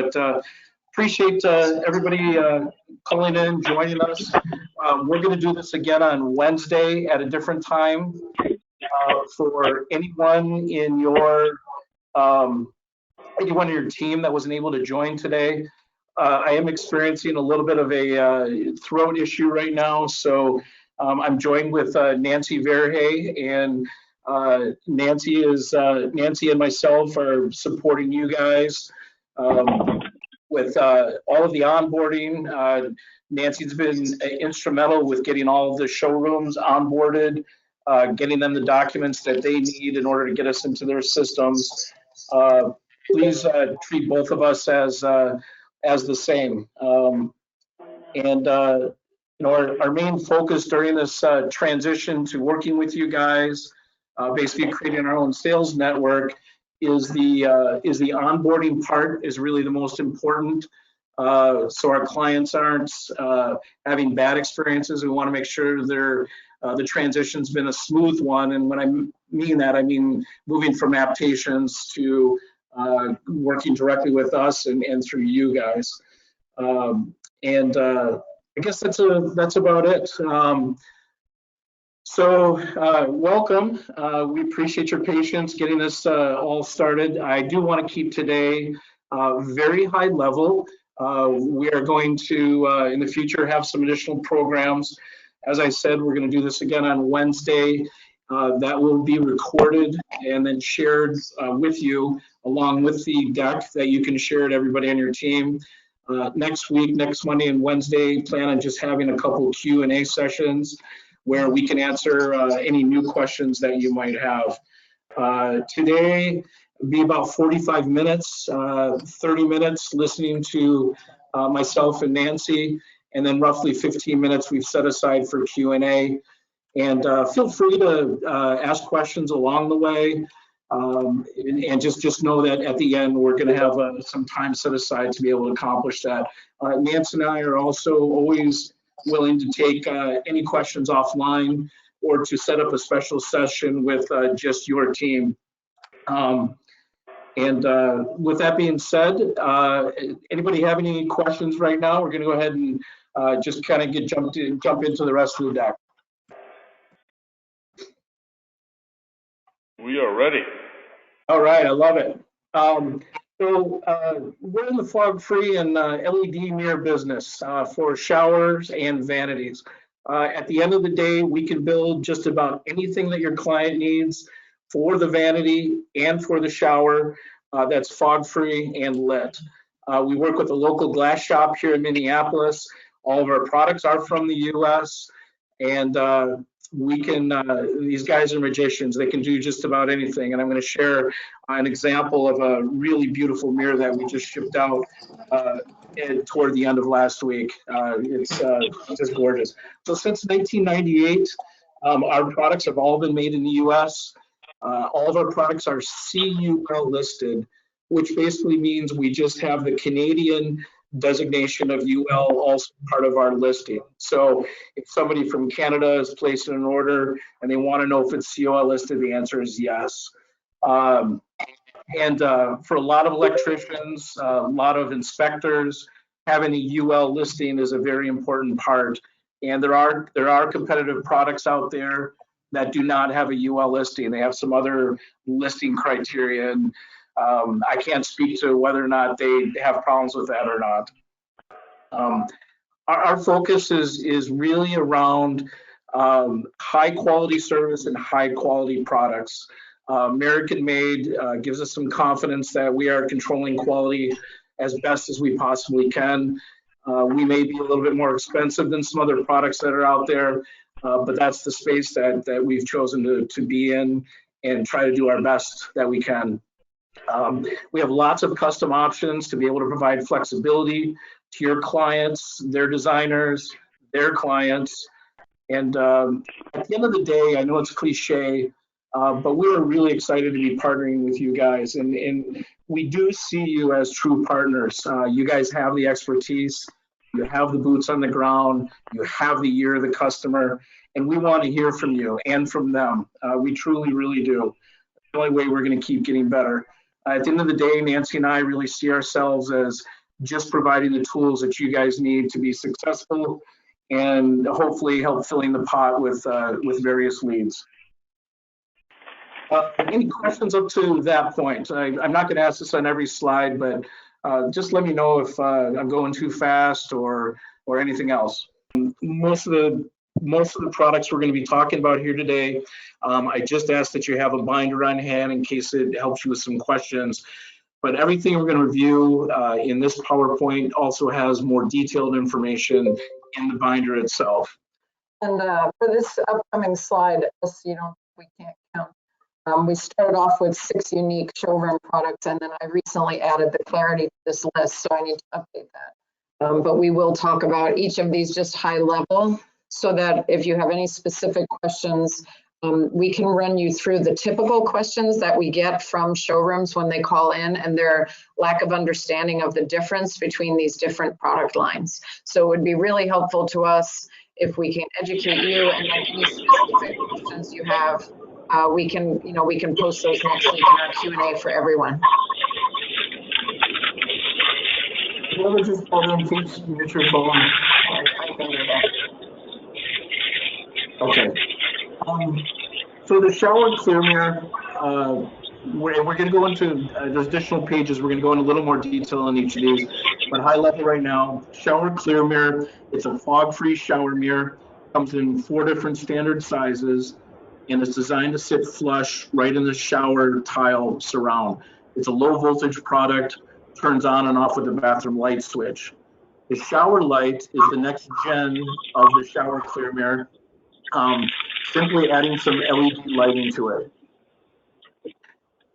But appreciate everybody calling in, joining us. We're going to do this again on Wednesday at a different time. For anyone in your team that wasn't able to join today, I am experiencing a little bit of a throat issue right now, so I'm joined with Nancy Verhey, and Nancy and myself are supporting you guys with all of the onboarding. Nancy's been instrumental with getting all of the showrooms onboarded, getting them the documents that they need in order to get us into their systems. Please treat both of us as the same. Our main focus during this transition to working with you guys, basically creating our own sales network, is the onboarding part is really the most important. So our clients aren't having bad experiences. We want to make sure the transition's been a smooth one. And when I mean that, I mean moving from applications to working directly with us and through you guys. I guess that's about it. Welcome. We appreciate your patience getting this all started. I do want to keep today very high level. We are going to, in the future, have some additional programs. As I said, we're going to do this again on Wednesday. That will be recorded and then shared with you, along with the deck that you can share to everybody on your team. Next week, next Monday and Wednesday, plan on just having a couple Q&A sessions where we can answer any new questions that you might have. Today will be about 45 minutes, 30 minutes listening to myself and Nancy, and then roughly 15 minutes we've set aside for Q&A. And feel free to ask questions along the way. And just know that at the end, we're going to have some time set aside to be able to accomplish that. Nancy and I are also always willing to take any questions offline or to set up a special session with just your team. With that being said, anybody have any questions right now? We're going to go ahead and just kind of jump into the rest of the deck. We are ready. All right, I love it. We're in the fog-free and LED mirror business for showers and vanities. At the end of the day, we can build just about anything that your client needs for the vanity and for the shower that's fog-free and lit. We work with a local glass shop here in Minneapolis. All of our products are from the US, and we can, these guys are magicians. They can do just about anything. And I'm going to share an example of a really beautiful mirror that we just shipped out toward the end of last week. It's just gorgeous. So since 1998, our products have all been made in the US. All of our products are CUL listed, which basically means we just have the Canadian designation of UL also part of our listing. So if somebody from Canada is placing an order and they want to know if it's CUL listed, the answer is yes. For a lot of electricians, a lot of inspectors, having a UL listing is a very important part. And there are competitive products out there that do not have a UL listing. They have some other listing criteria, and I can't speak to whether or not they have problems with that or not. Our focus is really around high quality service and high quality products. American made gives us some confidence that we are controlling quality as best as we possibly can. We may be a little bit more expensive than some other products that are out there, but that's the space that we've chosen to be in and try to do our best that we can. We have lots of custom options to be able to provide flexibility to your clients, their designers, their clients. And at the end of the day, I know it's cliche, but we are really excited to be partnering with you guys. And we do see you as true partners. You guys have the expertise, you have the boots on the ground, you have the ear of the customer, and we want to hear from you and from them. We truly, really do. The only way we're going to keep getting better. At the end of the day, Nancy and I really see ourselves as just providing the tools that you guys need to be successful and hopefully help filling the pot with various leads. Any questions up to that point? I'm not going to ask this on every slide, but just let me know if I'm going too fast or anything else. Most of the products we're going to be talking about here today, I just ask that you have a binder on hand in case it helps you with some questions. But everything we're going to review in this PowerPoint also has more detailed information in the binder itself. And for this upcoming slide, just so you don't, we can't count. We started off with 6 unique showroom products, and then I recently added the clarity to this list, so I need to update that. But we will talk about each of these just high level, so that if you have any specific questions, we can run you through the typical questions that we get from showrooms when they call in and their lack of understanding of the difference between these different product lines. So it would be really helpful to us if we can educate you, and then any specific questions you have, we can post those next week in our Q&A for everyone. Whoever just called in, please mute your phone. Okay. So the shower ClearMirror, we're going to go into there's additional pages. We're going to go into a little more detail on each of these, but high level right now, shower ClearMirror. It's a fog-free shower mirror. Comes in 4 different standard sizes, and it's designed to sit flush right in the shower tile surround. It's a low voltage product, turns on and off with the bathroom light switch. The shower light is the next gen of the shower ClearMirror, simply adding some LED lighting to it.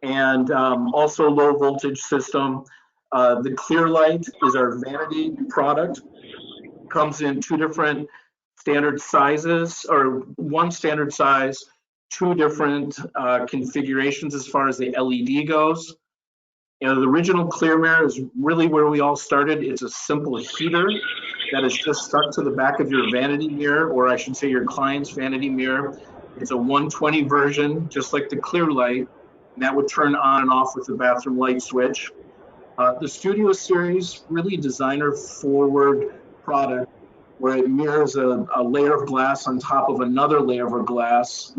And also low voltage system. The Clear Light is our vanity product. Comes in 2 different standard sizes, or 1 standard size, 2 different configurations as far as the LED goes. You know, the original ClearMirror is really where we all started. It's a simple heater that is just stuck to the back of your vanity mirror, or I should say your client's vanity mirror. It's a 120 version, just like the Clear Light, and that would turn on and off with the bathroom light switch. The Studio Series, really designer forward product, where it mirrors a layer of glass on top of another layer of glass,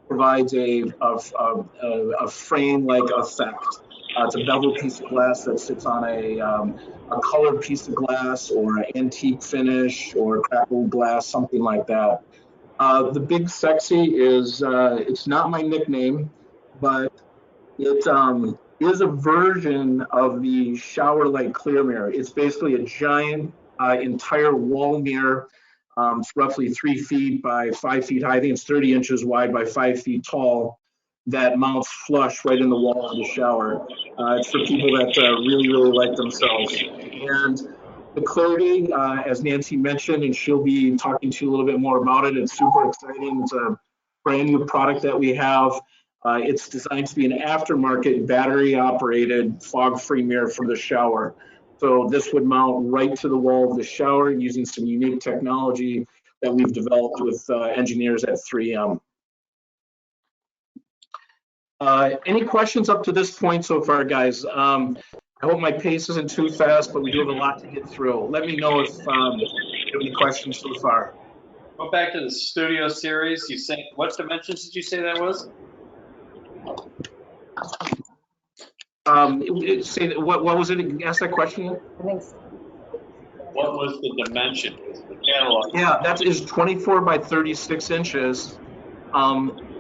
provides a frame-like effect. It's a beveled piece of glass that sits on a colored piece of glass, or an antique finish, or crackled glass, something like that. The Big Sexy is, it's not my nickname, but it is a version of the shower light ClearMirror. It's basically a giant entire wall mirror. It's roughly 3 feet by 5 feet high. I think it's 30 inches wide by 5 feet tall, that mounts flush right in the wall of the shower. It's for people that really, really like themselves. And the clarity, as Nancy mentioned, and she'll be talking to you a little bit more about it, it's super exciting. It's a brand new product that we have. It's designed to be an aftermarket battery-operated fog-free mirror for the shower. So this would mount right to the wall of the shower using some unique technology that we've developed with engineers at 3M. Any questions up to this point so far, guys? I hope my pace isn't too fast, but we do have a lot to get through. Let me know if you have any questions so far. Go back to the Studio Series. You said, what dimensions did you say that was? What was it? Ask that question. I think so. What was the dimension? The catalog. Yeah, that is 24 by 36 inches.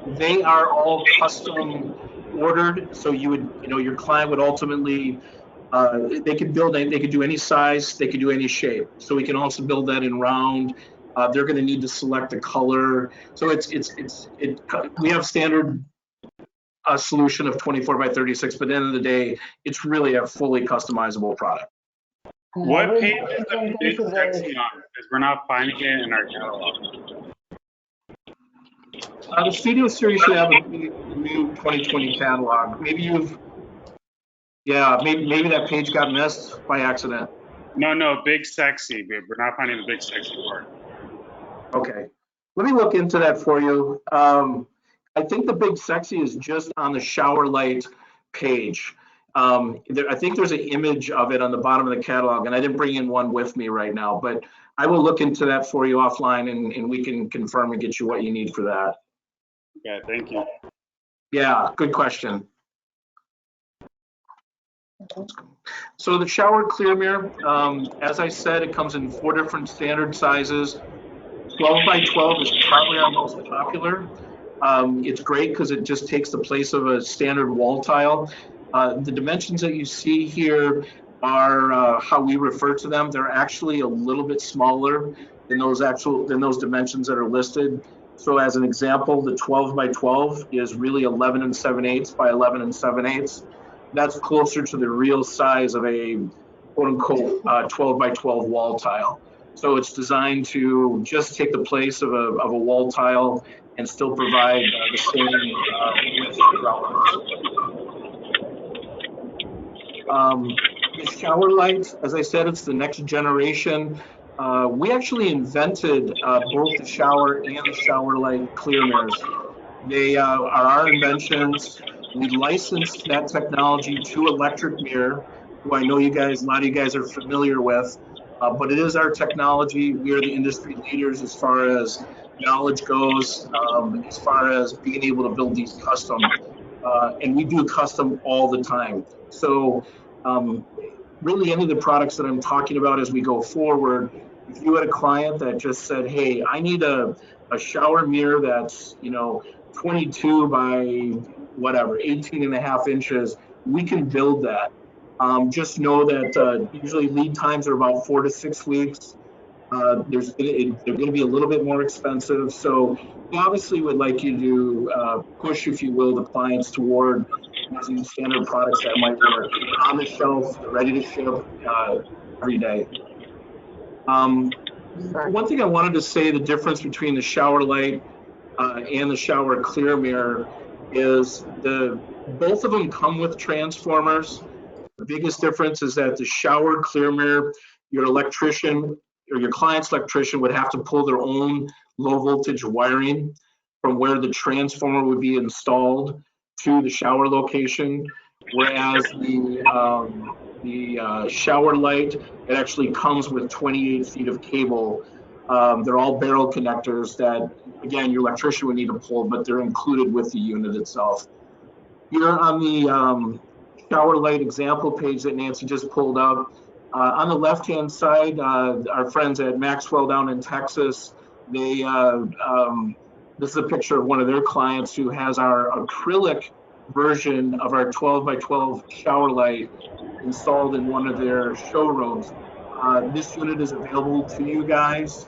They are all custom ordered, so you would, your client would ultimately, they could do any size, they could do any shape. So we can also build that in round. They're going to need to select a color. So we have standard solution of 24 by 36, but at the end of the day, it's really a fully customizable product. What page is the Big Sexy on? Because we're not finding it in our catalog. The Studio Series should have a new 2020 catalog. Maybe maybe that page got missed by accident. No, Big Sexy. We're not finding the Big Sexy part. Okay, let me look into that for you. I think the Big Sexy is just on the shower light page. I think there's an image of it on the bottom of the catalog, and I didn't bring in one with me right now, but I will look into that for you offline, and we can confirm and get you what you need for that. Yeah, thank you. Yeah, good question. So the shower ClearMirror, as I said, it comes in 4 different standard sizes. 12 by 12 is probably our most popular. It's great because it just takes the place of a standard wall tile. The dimensions that you see here are how we refer to them. They're actually a little bit smaller than those dimensions that are listed. So as an example, the 12 by 12 is really 11 7/8 by 11 7/8. That's closer to the real size of a quote unquote 12 by 12 wall tile. So it's designed to just take the place of a wall tile and still provide the same width throughout. The shower light, as I said, it's the next generation. We actually invented both the shower and the shower light clear mirrors. They are our inventions. We licensed that technology to Electric Mirror, who I know a lot of you guys are familiar with. But it is our technology. We are the industry leaders as far as knowledge goes, as far as being able to build these custom. And we do custom all the time. So really any of the products that I'm talking about as we go forward, if you had a client that just said, hey, I need a shower mirror that's, 22 by whatever, 18.5 inches, we can build that. Just know that usually lead times are about 4 to 6 weeks. They're going to be a little bit more expensive. So we obviously would like you to push, if you will, the clients toward using standard products that might work on the shelf, ready to ship every day. One thing I wanted to say, the difference between the shower light and the shower clear mirror is both of them come with transformers. The biggest difference is that the shower clear mirror, your electrician or your client's electrician would have to pull their own low voltage wiring from where the transformer would be installed to the shower location, whereas the shower light, it actually comes with 28 feet of cable. They're all barrel connectors that, again, your electrician would need to pull, but they're included with the unit itself. Here on the shower light example page that Nancy just pulled up, on the left-hand side, our friends at Maxwell down in Texas, this is a picture of one of their clients who has our acrylic version of our 12 by 12 shower light installed in one of their showrooms. This unit is available to you guys.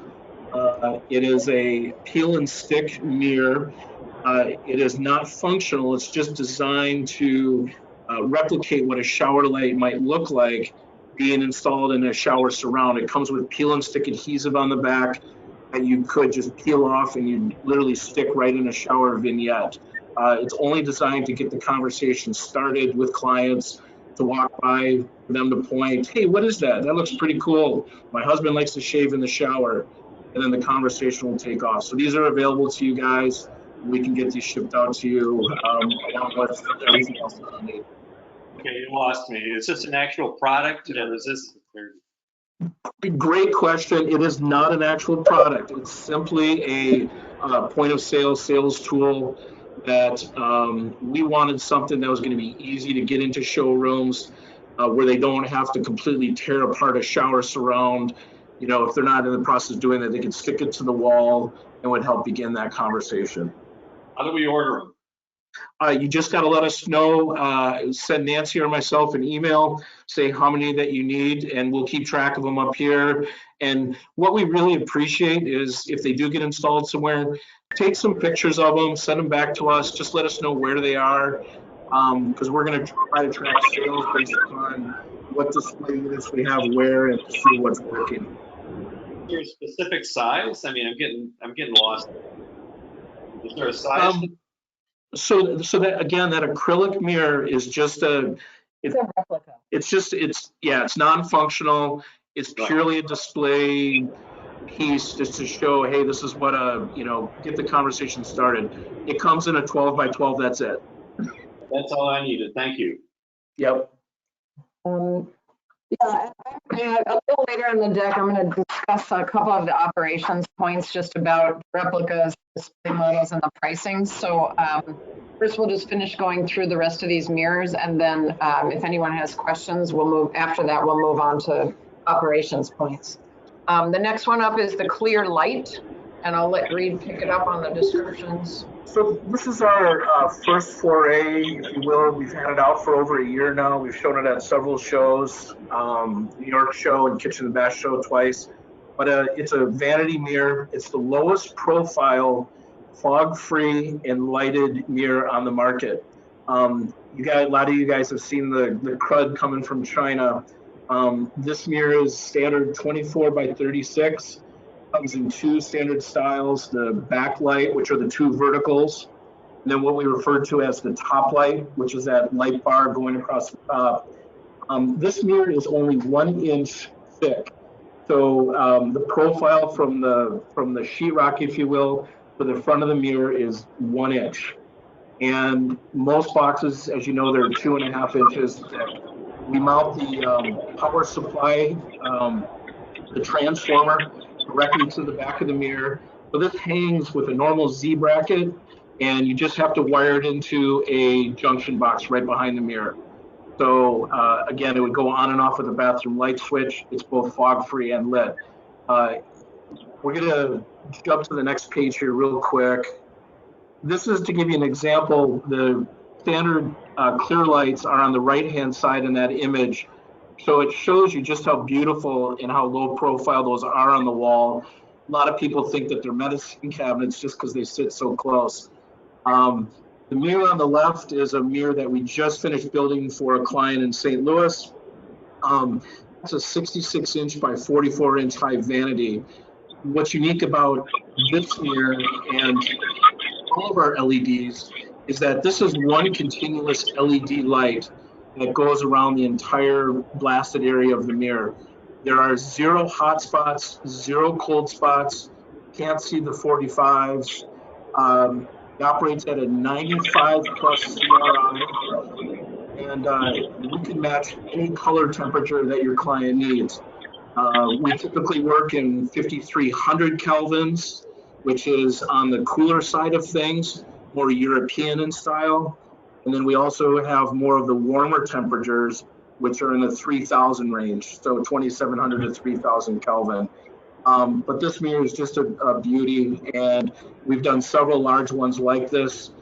It is a peel and stick mirror. It is not functional. It's just designed to replicate what a shower light might look like being installed in a shower surround. It comes with peel and stick adhesive on the back that you could just peel off and you literally stick right in a shower vignette. It's only designed to get the conversation started with clients, to walk by, for them to point, hey, what is that? That looks pretty cool. My husband likes to shave in the shower. And then the conversation will take off. So these are available to you guys. We can get these shipped out to you along with everything else that you need. Okay, you lost me. Is this an actual product, or is this? Great question. It is not an actual product. It's simply a point of sale sales tool that we wanted something that was going to be easy to get into showrooms where they don't have to completely tear apart a shower surround. If they're not in the process of doing that, they can stick it to the wall and would help begin that conversation. How do we order them? You just got to let us know, send Nancy or myself an email, say how many that you need, and we'll keep track of them up here. And what we really appreciate is if they do get installed somewhere, take some pictures of them, send them back to us, just let us know where they are, because we're going to try to track sales based upon what display units we have where and see what's working. Is there a specific size? I mean, I'm getting lost. Is there a size? So that again, that acrylic mirror is just It's a replica. It's non-functional. It's purely a display piece just to show, hey, this is what get the conversation started. It comes in a 12 by 12. That's it. That's all I needed. Thank you. Yep. Yeah, a little later in the deck, I'm going to discuss a couple of the operations points just about replicas, display models, and the pricing. So first, we'll just finish going through the rest of these mirrors, and then if anyone has questions, we'll move. After that, we'll move on to operations points. The next one up is the clear light, and I'll let Reid pick it up on the descriptions. So this is our first foray, if you will. We've had it out for over a year now. We've shown it at several shows, New York show and Kitchen and Bath show twice. But it's a vanity mirror. It's the lowest profile, fog-free and lighted mirror on the market. You guys, a lot of you guys have seen the crud coming from China. This mirror is standard 24 by 36. Comes in two standard styles, the backlight, which are the two verticals, and then what we refer to as the top light, which is that light bar going across the top. This mirror is only 1 inch thick. So the profile from the sheetrock, if you will, to the front of the mirror is 1 inch. And most boxes, as you know, they're 2.5 inches thick. We mount the power supply, the transformer, directly to the back of the mirror. So this hangs with a normal Z bracket, and you just have to wire it into a junction box right behind the mirror. So again, it would go on and off with a bathroom light switch. It's both fog-free and lit. We're gonna jump to the next page here real quick. This is to give you an example. The standard clear lights are on the right-hand side in that image. So it shows you just how beautiful and how low profile those are on the wall. A lot of people think that they're medicine cabinets just because they sit so close. The mirror on the left is a mirror that we just finished building for a client in St. Louis. It's a 66 inch by 44 inch high vanity. What's unique about this mirror and all of our LEDs is that this is one continuous LED light that goes around the entire blasted area of the mirror. There are 0 hot spots, 0 cold spots, can't see the 45s. It operates at a 95 plus CRI, and we can match any color temperature that your client needs. We typically work in 5300 kelvins, which is on the cooler side of things, more European in style. And then we also have more of the warmer temperatures, which are in the 3000 range, so 2700 to 3000 Kelvin. But this mirror is just a beauty, and we've done several large ones like this.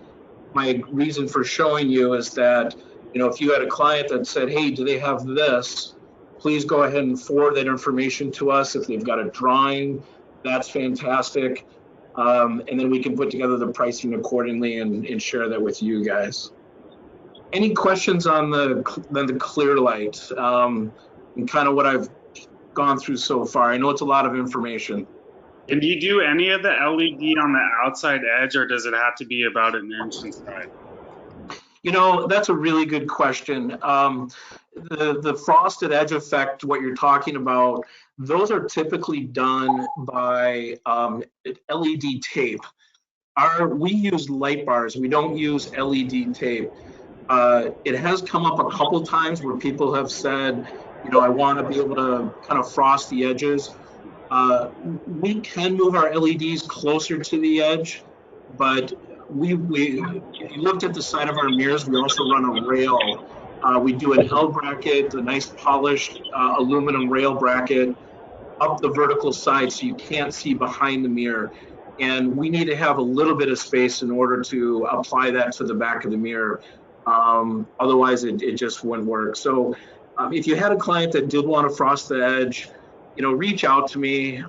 My reason for showing you is that, you know, if you had a client that said, hey, do they have this? Please go ahead and forward that information to us. If they've got a drawing, that's fantastic. And then we can put together the pricing accordingly and share that with you guys. Any questions on the clear light and kind of what I've gone through so far? I know it's a lot of information. Can you do any of the LED on the outside edge, or does it have to be about 1 inch inside? You know, that's a really good question. The frosted edge effect, what you're talking about, those are typically done by LED tape. We use light bars. We don't use LED tape. It has come up a couple times where people have said, you know, I want to be able to kind of frost the edges. We can move our LEDs closer to the edge, but if you looked at the side of our mirrors, we also run a rail. We do an L bracket, a nice polished aluminum rail bracket up the vertical side so you can't see behind the mirror. And we need to have a little bit of space in order to apply that to the back of the mirror. Otherwise, it just wouldn't work. So if you had a client that did want to frost the edge, you know, reach out to me.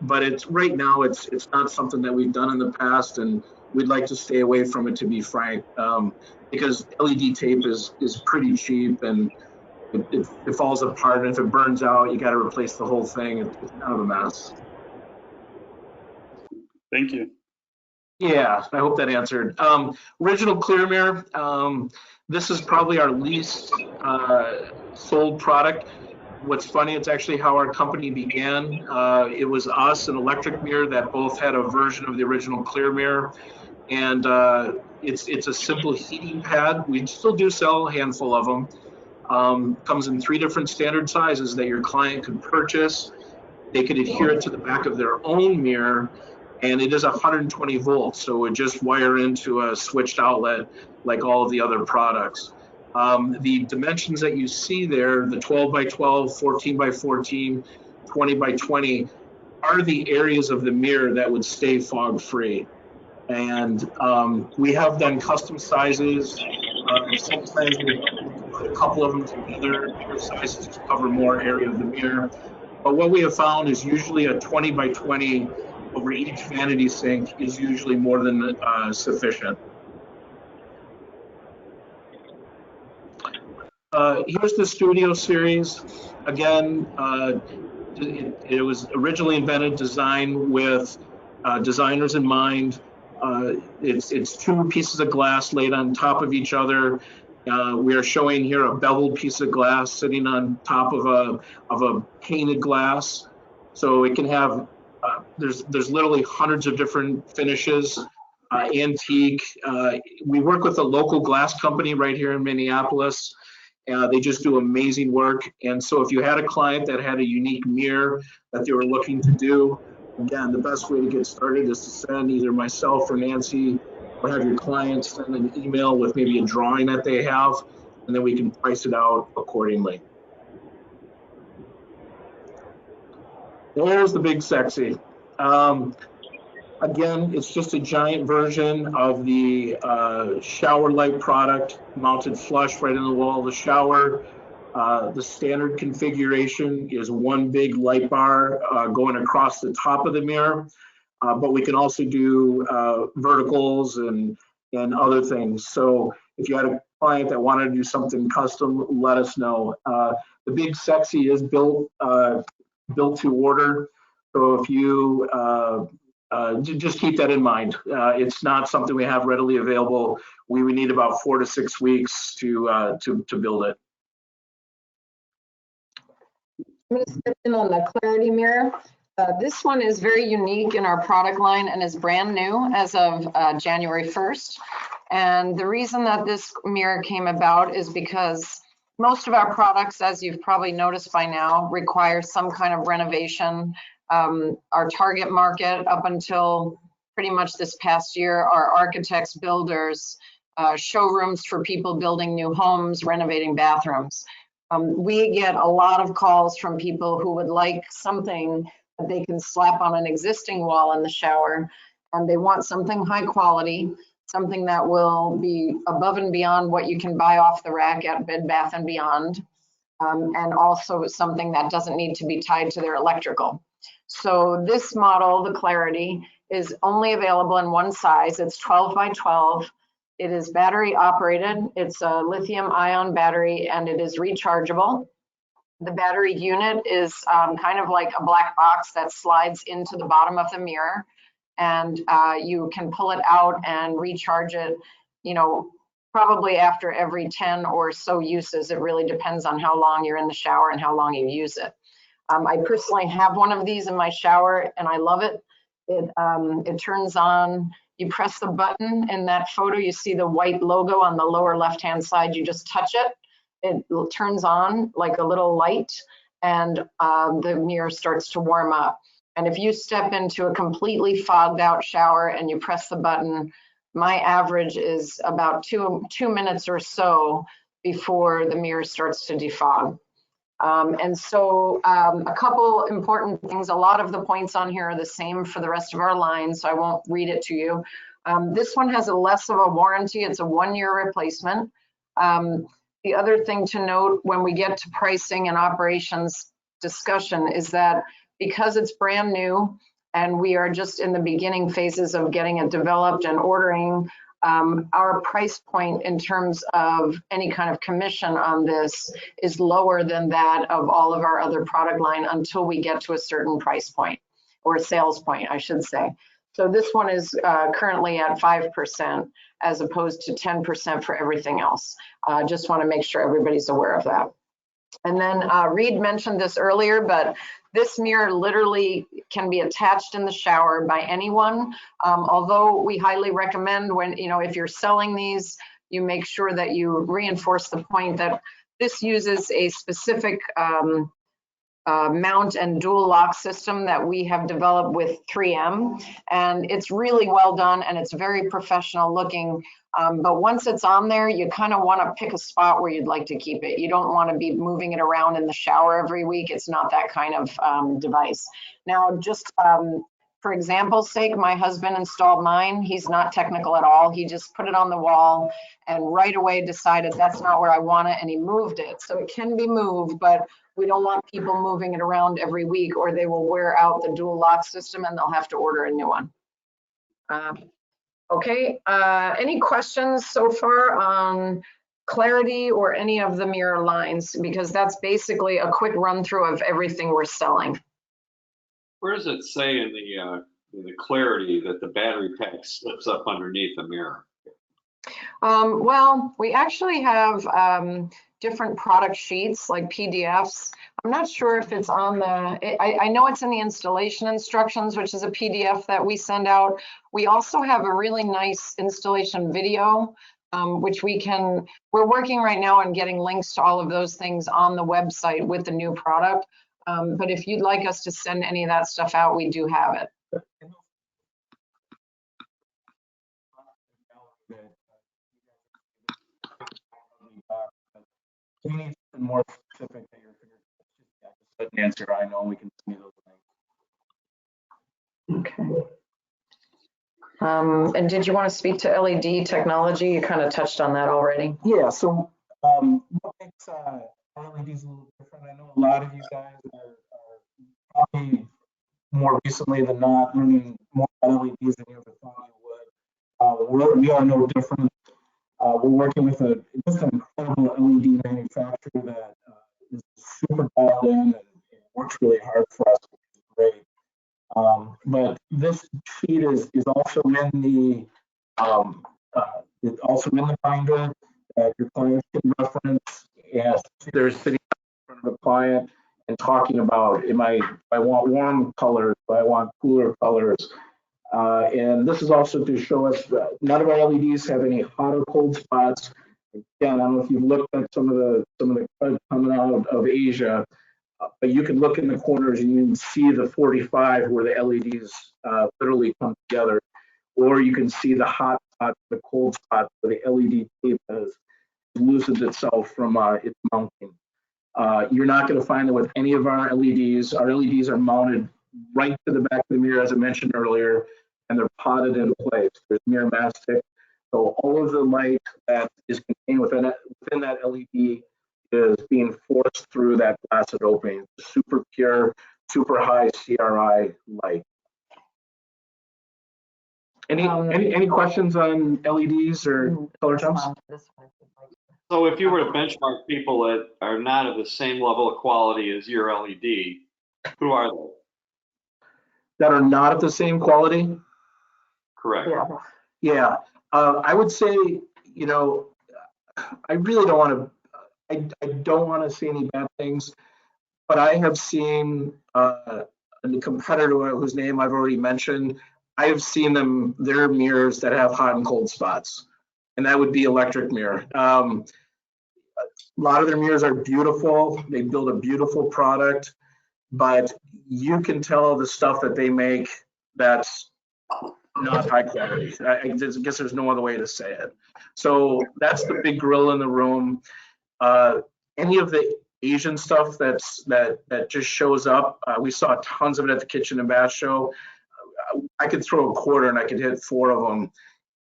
But right now, it's not something that we've done in the past, and we'd like to stay away from it, to be frank, because LED tape is pretty cheap, and it falls apart. And if it burns out, you got to replace the whole thing. It's kind of a mess. Thank you. Yeah, I hope that answered. Original ClearMirror. This is probably our least sold product. What's funny, it's actually how our company began. It was us and Electric Mirror that both had a version of the original ClearMirror. and it's a simple heating pad. We still do sell a handful of them. Comes in 3 different standard sizes that your client could purchase. They could adhere it to the back of their own mirror, and it is 120 volts, so it would just wire into a switched outlet like all of the other products. The dimensions that you see there, the 12 by 12, 14 by 14, 20 by 20, are the areas of the mirror that would stay fog free. And we have done custom sizes. Sometimes we put a couple of them together, bigger sizes to cover more area of the mirror. But what we have found is usually a 20 by 20 over each vanity sink is usually more than sufficient. Here's the Studio series. Again, it was originally invented, designed with designers in mind. It's 2 pieces of glass laid on top of each other. We are showing here a beveled piece of glass sitting on top of a painted glass. So it can have, there's literally hundreds of different finishes, antique. We work with a local glass company right here in Minneapolis. They just do amazing work. And so if you had a client that had a unique mirror that they were looking to do, again, the best way to get started is to send either myself or Nancy, or have your client send an email with maybe a drawing that they have, and then we can price it out accordingly. There's the big sexy. Again, it's just a giant version of the shower light product, mounted flush right in the wall of the shower. The standard configuration is 1 big light bar going across the top of the mirror, but we can also do verticals and other things. So if you had a client that wanted to do something custom, let us know. The big sexy is built to order. So if you just keep that in mind. It's not something we have readily available. We would need about 4 to 6 weeks to build it. I'm going to step in on the Clarity mirror. This one is very unique in our product line and is brand new as of January 1st. And the reason that this mirror came about is because most of our products, as you've probably noticed by now, require some kind of renovation. Our target market up until pretty much this past year are architects, builders, showrooms for people building new homes, renovating bathrooms. We get a lot of calls from people who would like something that they can slap on an existing wall in the shower, and they want something high quality, something that will be above and beyond what you can buy off the rack at Bed Bath & Beyond, and also something that doesn't need to be tied to their electrical. So this model, the Clarity, is only available in 1 size. It's 12 by 12. It is battery operated. It's a lithium ion battery, and it is rechargeable. The battery unit is kind of like a black box that slides into the bottom of the mirror, and you can pull it out and recharge it, you know, probably after every 10 or so uses. It really depends on how long you're in the shower and how long you use it. I personally have one of these in my shower, and I love it. It turns on. You press the button. In that photo, you see the white logo on the lower left-hand side. You just touch it. It turns on like a little light, and the mirror starts to warm up. And if you step into a completely fogged out shower and you press the button, my average is about two minutes or so before the mirror starts to defog. And so a couple important things. A lot of the points on here are the same for the rest of our line, so I won't read it to you. This one has a less of a warranty. It's a 1-year replacement. The other thing to note when we get to pricing and operations discussion is that because it's brand new and we are just in the beginning phases of getting it developed and ordering, our price point in terms of any kind of commission on this is lower than that of all of our other product line until we get to a certain price point, or sales point, I should say. So this one is currently at 5% as opposed to 10% for everything else. Just want to make sure everybody's aware of that. And then Reid mentioned this earlier, but this mirror literally can be attached in the shower by anyone. Although we highly recommend when, if you're selling these, you make sure that you reinforce the point that this uses a specific mount and dual lock system that we have developed with 3M, and it's really well done and it's very professional looking. But once it's on there, you kind of want to pick a spot where you'd like to keep it. You don't want to be moving it around in the shower every week. It's not that kind of device. Now, just for example's sake, my husband installed mine. He's not technical at all. He just put it on the wall and right away decided that's not where I want it, and he moved it. So it can be moved, but we don't want people moving it around every week or they will wear out the dual lock system and they'll have to order a new one. Okay, any questions so far on Clarity or any of the mirror lines? Because that's basically a quick run through of everything we're selling. Where does it say in the Clarity that the battery pack slips up underneath the mirror? Well, we actually have different product sheets like PDFs. I'm not sure if it's on I know it's in the installation instructions, which is a PDF that we send out. We also have a really nice installation video, which we're working right now on getting links to all of those things on the website with the new product. But if you'd like us to send any of that stuff out, we do have it. We need something more specific that you're just Nancy or I know we can see those things. Okay. And did you want to speak to LED technology? You kind of touched on that already. Yeah, so what makes LEDs a little different? I know a lot of you guys are probably more recently than not learning more about LEDs than you ever thought you would. We are no different. We're working with just an incredible LED manufacturer that is super dialed in and works really hard for us, which is great. But this sheet is also in the binder that your clients can reference. And they're sitting in front of a client and talking about, I want warm colors, do I want cooler colors? And this is also to show us that none of our LEDs have any hot or cold spots. Again, I don't know if you've looked at some of the crud coming out of Asia, but you can look in the corners and you can see the 45 where the LEDs literally come together, or you can see the hot spot, the cold spot where the LED tape has loosened itself from its mounting. You're not going to find that with any of our LEDs. Our LEDs are mounted right to the back of the mirror, as I mentioned earlier, and they're potted in place. There's mirror mastic. So all of the light that is contained within that LED is being forced through that blasted opening. Super pure, super high CRI light. Any questions on LEDs or color jumps? So if you were to benchmark people that are not of the same level of quality as your LED, who are they? That are not of the same quality? Correct. Yeah. I would say, I really don't want to, I don't want to say any bad things, but I have seen a competitor whose name I've already mentioned. I have seen their mirrors that have hot and cold spots, and that would be Electric Mirror. A lot of their mirrors are beautiful. They build a beautiful product, but you can tell the stuff that they make that's not high quality. I guess there's no other way to say it. So that's the big gorilla in the room. Any of the Asian stuff that just shows up, we saw tons of it at the Kitchen and Bath Show. I could throw a quarter and I could hit 4 of them,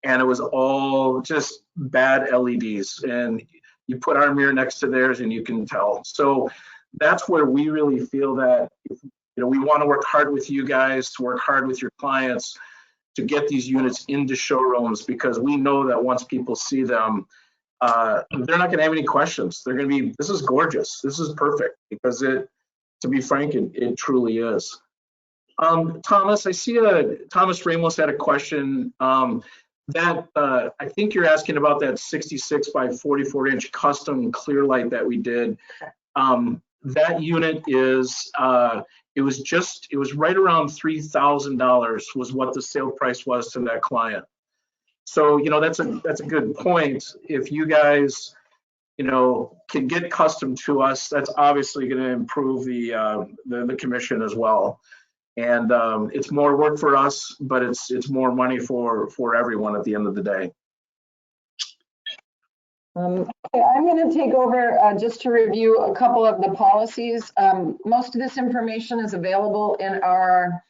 and it was all just bad LEDs. And you put our mirror next to theirs and you can tell. So that's where we really feel that we want to work hard with you guys, to work hard with your clients, to get these units into showrooms, because we know that once people see them, they're not going to have any questions. They're going to be, this is gorgeous. This is perfect, because to be frank, it truly is. Thomas, I see Thomas Ramos had a question that I think you're asking about that 66 by 44 inch custom clear light that we did. That unit is, it was right around $3,000 was what the sale price was to that client. So, that's a good point. If you guys, can get accustomed to us, that's obviously going to improve the commission as well. And it's more work for us, but it's more money for everyone at the end of the day. Okay, I'm going to take over just to review a couple of the policies. Most of this information is available in our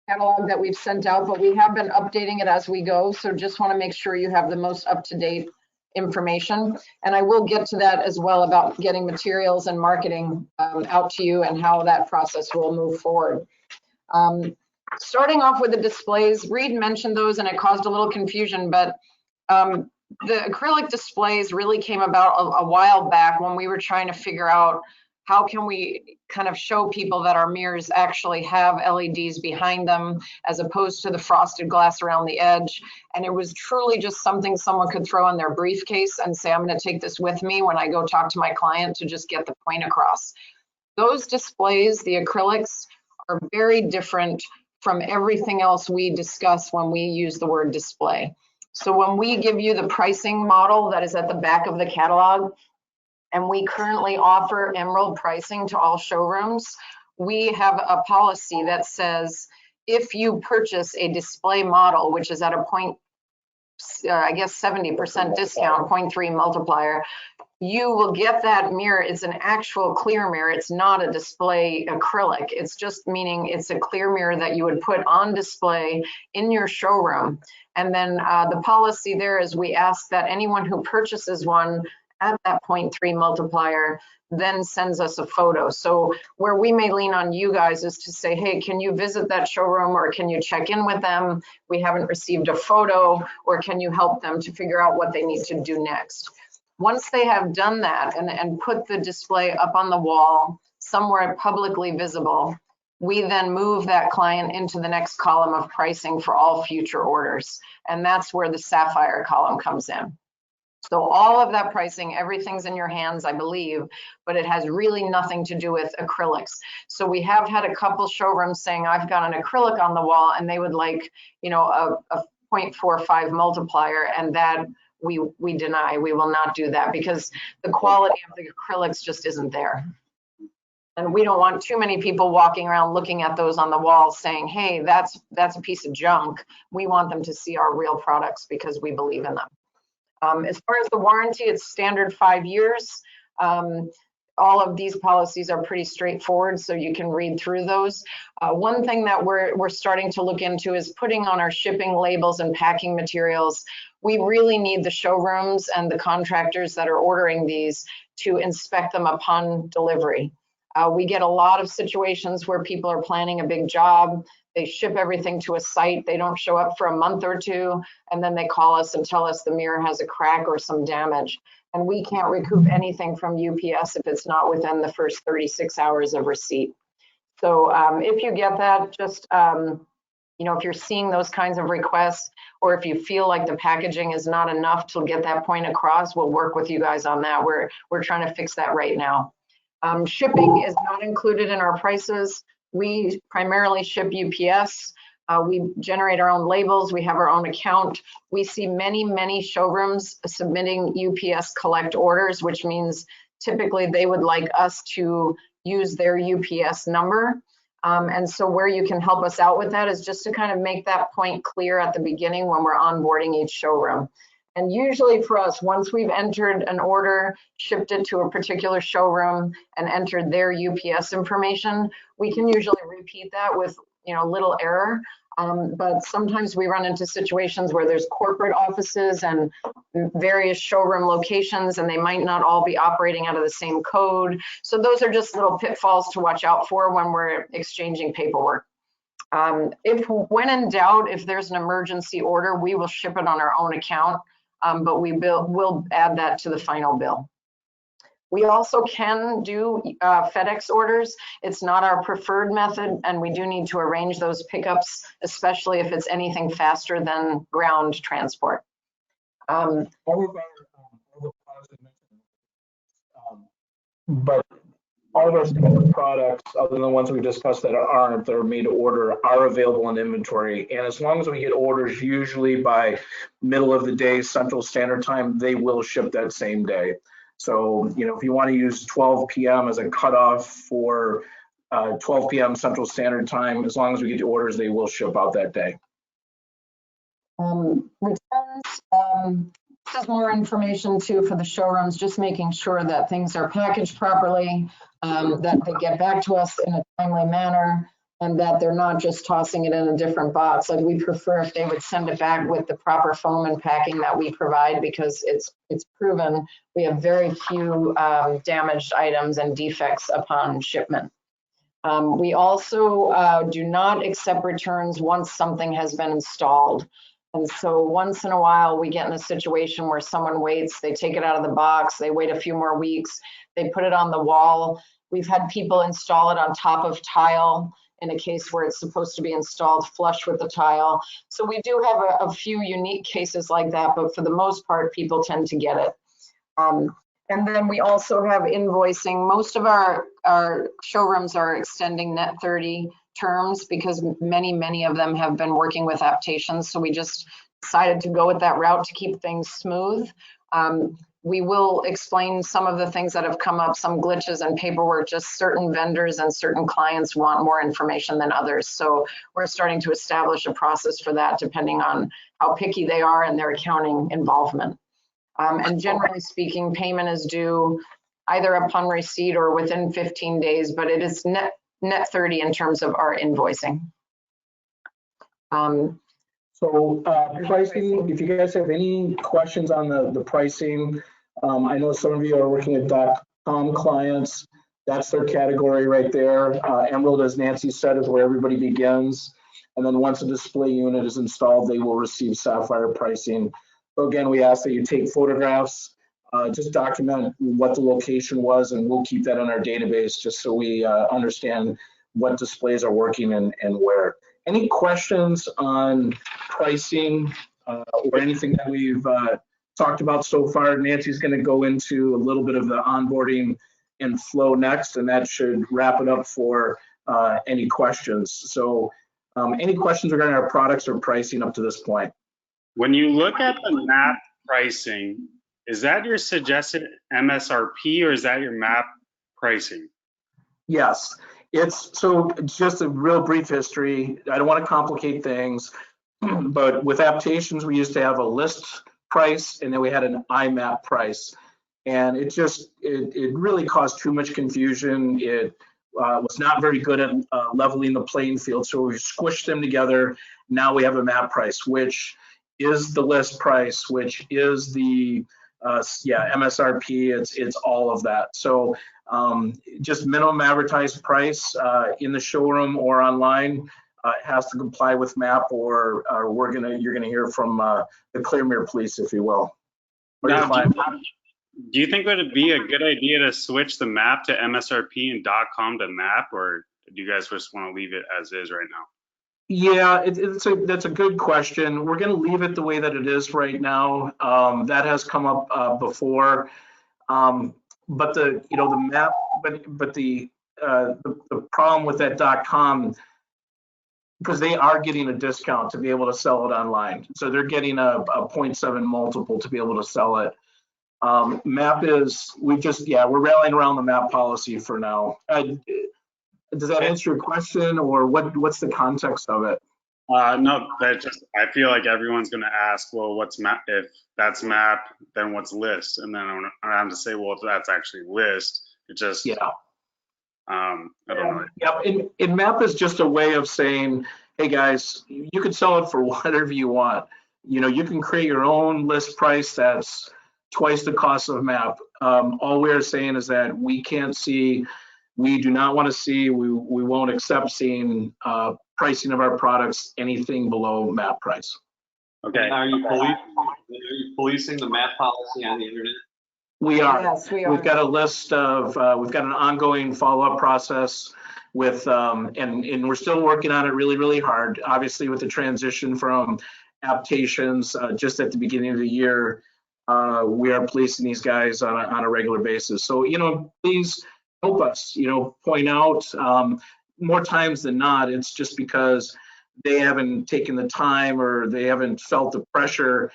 catalog that we've sent out, but we have been updating it as we go. So just want to make sure you have the most up-to-date information. And I will get to that as well about getting materials and marketing out to you and how that process will move forward. Starting off with the displays, Reid mentioned those and it caused a little confusion, but the acrylic displays really came about a while back when we were trying to figure out how can we kind of show people that our mirrors actually have LEDs behind them as opposed to the frosted glass around the edge. And it was truly just something someone could throw in their briefcase and say, I'm going to take this with me when I go talk to my client to just get the point across. Those displays, the acrylics, are very different from everything else we discuss when we use the word display. So when we give you the pricing model that is at the back of the catalog, and we currently offer Emerald pricing to all showrooms, we have a policy that says if you purchase a display model, which is at a point, I guess 70% discount, 0.3 multiplier, you will get that mirror. It's an actual clear mirror. It's not a display acrylic. It's just meaning it's a clear mirror that you would put on display in your showroom. And then the policy there is we ask that anyone who purchases one at that 0.3 multiplier then sends us a photo. So where we may lean on you guys is to say, hey, can you visit that showroom or can you check in with them? We haven't received a photo, or can you help them to figure out what they need to do next? Once they have done that and put the display up on the wall somewhere publicly visible, we then move that client into the next column of pricing for all future orders. And that's where the sapphire column comes in. So all of that pricing, everything's in your hands, I believe, but it has really nothing to do with acrylics. So we have had a couple showrooms saying, I've got an acrylic on the wall, and they would like, a 0.45 multiplier, and that we deny. We will not do that because the quality of the acrylics just isn't there. And we don't want too many people walking around looking at those on the wall saying, hey, that's a piece of junk. We want them to see our real products because we believe in them. As far as the warranty, it's standard 5 years. All of these policies are pretty straightforward, so you can read through those. One thing that we're starting to look into is putting on our shipping labels and packing materials. We really need the showrooms and the contractors that are ordering these to inspect them upon delivery. We get a lot of situations where people are planning a big job. They ship everything to a site. They don't show up for a month or two, and then they call us and tell us the mirror has a crack or some damage. And we can't recoup anything from UPS if it's not within the first 36 hours of receipt. So if you get that, just, if you're seeing those kinds of requests, or if you feel like the packaging is not enough to get that point across, we'll work with you guys on that. We're trying to fix that right now. Shipping is not included in our prices. We primarily ship UPS. We generate our own labels. We have our own account. We see many showrooms submitting UPS collect orders, which means typically they would like us to use their UPS number. And so where you can help us out with that is just to kind of make that point clear at the beginning when we're onboarding each showroom. And usually for us, once we've entered an order, shipped it to a particular showroom and entered their UPS information, we can usually repeat that with little error. But sometimes we run into situations where there's corporate offices and various showroom locations, and they might not all be operating out of the same code. So those are just little pitfalls to watch out for when we're exchanging paperwork. When in doubt, if there's an emergency order, we will ship it on our own account. But we'll add that to the final bill. We also can do FedEx orders. It's not our preferred method, and we do need to arrange those pickups, especially if it's anything faster than ground transport. But all of our standard products, other than the ones we discussed that aren't, that are made to order, are available in inventory. And as long as we get orders, usually by middle of the day, Central Standard Time, they will ship that same day. So, if you want to use 12 p.m. as a cutoff for 12 p.m. Central Standard Time, as long as we get the orders, they will ship out that day. Returns, this is more information too for the showrooms, just making sure that things are packaged properly, that they get back to us in a timely manner, and that they're not just tossing it in a different box. Like, we prefer if they would send it back with the proper foam and packing that we provide, because it's proven we have very few damaged items and defects upon shipment. We also do not accept returns once something has been installed. And so once in a while, we get in a situation where someone waits, they take it out of the box, they wait a few more weeks, they put it on the wall. We've had people install it on top of tile in a case where it's supposed to be installed flush with the tile. So we do have a few unique cases like that, but for the most part, people tend to get it. And then we also have invoicing. Most of our showrooms are extending net 30 terms because many of them have been working with aptations. So we just decided to go with that route to keep things smooth. We will explain some of the things that have come up, some glitches and paperwork. Just certain vendors and certain clients want more information than others. So we're starting to establish a process for that, depending on how picky they are and their accounting involvement. And generally speaking, payment is due either upon receipt or within 15 days, but it is net 30 in terms of our invoicing. So pricing, if you guys have any questions on the pricing, I know some of you are working with .com clients. That's their category right there. Emerald, as Nancy said, is where everybody begins. And then once a display unit is installed, they will receive Sapphire pricing. So again, we ask that you take photographs, just document what the location was, and we'll keep that in our database just so we understand what displays are working and where. Any questions on pricing or anything that we've talked about so far? Nancy's going to go into a little bit of the onboarding and flow next, and that should wrap it up for any questions. So any questions regarding our products or pricing up to this point? When you look at the MAP pricing, is that your suggested MSRP or is that your MAP pricing? Yes, it's just a real brief history. I don't want to complicate things, but with aptations, we used to have a list price and then we had an IMAP price. And it really caused too much confusion. It was not very good at leveling the playing field. So we squished them together. Now we have a MAP price, which is the list price, which is the MSRP. It's all of that. So just minimum advertised price in the showroom or online has to comply with MAP, or you're gonna hear from the ClearMirror police, if you will. Now, do you think it would be a good idea to switch the MAP to MSRP and .com to MAP, or do you guys just want to leave it as is right now? Yeah, that's a good question. We're going to leave it the way that it is right now. That has come up before, but the MAP, but the problem with that .com, because they are getting a discount to be able to sell it online, so they're getting a 0.7 multiple to be able to sell it. MAP is we're rallying around the MAP policy for now. Does that answer your question, or what's the context of it? No, I feel like everyone's going to ask, well, what's MAP? If that's MAP, then what's list? And then I have to say, well, if that's actually list, it just, I don't know. Yep, and MAP is just a way of saying, hey guys, you can sell it for whatever you want. You can create your own list price that's twice the cost of MAP. All we're saying is that we do not want to see, we won't accept seeing pricing of our products anything below MAP price. Okay. Are you policing the MAP policy on the internet? We are. Yes, we are. We've got a list of, we've got an ongoing follow-up process with, and we're still working on it really, really hard. Obviously, with the transition from aptations just at the beginning of the year, we are policing these guys on a regular basis. So, please help us, point out, more times than not, it's just because they haven't taken the time or they haven't felt the pressure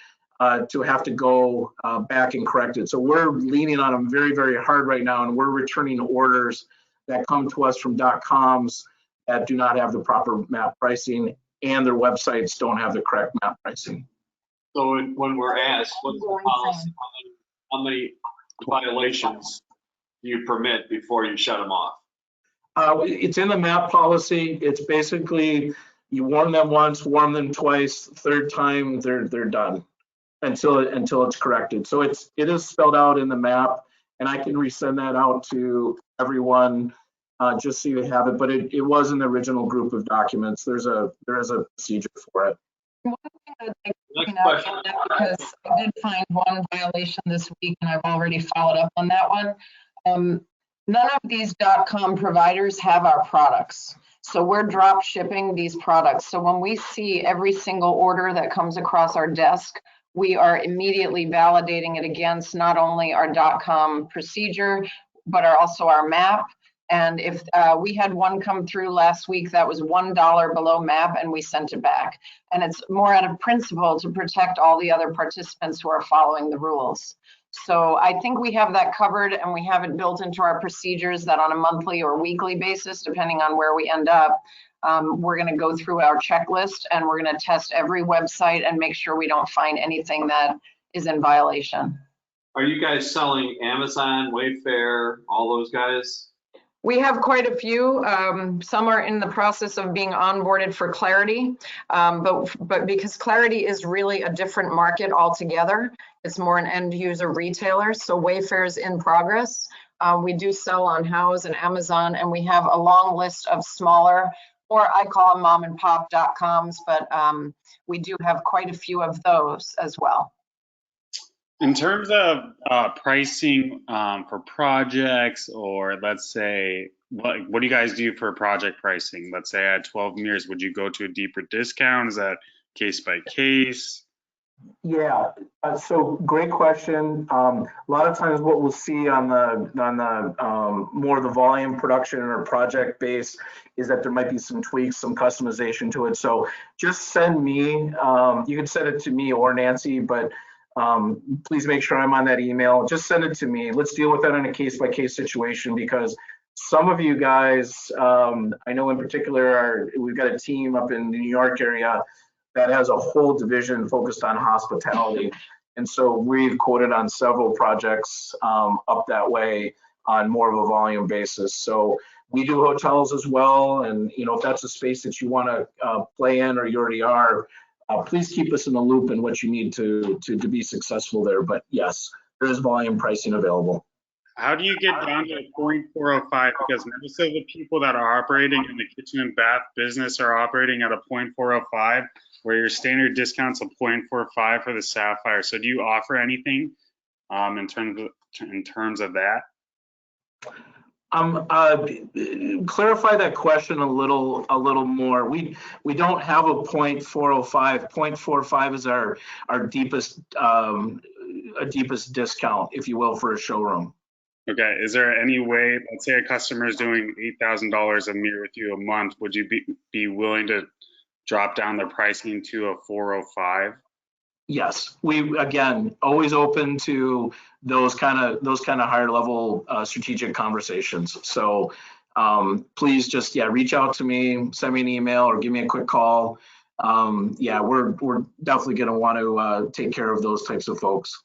to have to go back and correct it. So we're leaning on them very, very hard right now, and we're returning orders that come to us from .coms that do not have the proper map pricing, and their websites don't have the correct map pricing. So when we're asked, what's the policy, how many violations do you permit before you shut them off? It's in the map policy. It's basically you warn them once, warn them twice, third time they're done until it's corrected. So it is spelled out in the map, and I can resend that out to everyone just so you have it. But it was in the original group of documents. There is a procedure for it. One thing I'd like to point out on that, because I did find one violation this week and I've already followed up on that one. None of these .com providers have our products. So we're drop shipping these products. So when we see every single order that comes across our desk, we are immediately validating it against not only our .com procedure, but also our map. And if we had one come through last week that was $1 below map, and we sent it back. And it's more out of principle to protect all the other participants who are following the rules. So I think we have that covered, and we have it built into our procedures that on a monthly or weekly basis, depending on where we end up, we're going to go through our checklist and we're going to test every website and make sure we don't find anything that is in violation. Are you guys selling Amazon, Wayfair, all those guys? We have quite a few. Some are in the process of being onboarded for Clarity, but because Clarity is really a different market altogether, it's more an end user retailer. So Wayfair is in progress. We do sell on Houzz and Amazon, and we have a long list of smaller, or I call them mom and pop .coms, but we do have quite a few of those as well. In terms of pricing for projects, or let's say, what do you guys do for project pricing? Let's say I had 12 mirrors, would you go to a deeper discount? Is that case by case? Yeah, so great question. A lot of times what we'll see on the more of the volume production or project base is that there might be some tweaks, some customization to it. So just send me, you can send it to me or Nancy, but please make sure I'm on that email. Just send it to me. Let's deal with that in a case-by-case situation, because some of you guys, I know in particular, we've got a team up in the New York area that has a whole division focused on hospitality. And so we've quoted on several projects up that way on more of a volume basis. So we do hotels as well. And if that's a space that you want to play in, or you already are, please keep us in the loop in what you need to be successful there. But yes, there is volume pricing available. How do you get down to 0.405? Because most of the people that are operating in the kitchen and bath business are operating at a 0.405, where your standard discount's a 0.45 for the Sapphire. So do you offer anything in terms of that? Clarify that question a little more. We don't have a 0.405. 0.45 is our deepest discount, if you will, for a showroom. Okay. Is there any way, let's say a customer is doing $8,000 a mirror with you a month, would you be willing to drop down the pricing to a 405? Yes, we again always open to those kind of higher level strategic conversations. So please just reach out to me, send me an email, or give me a quick call. We're definitely going to want to take care of those types of folks.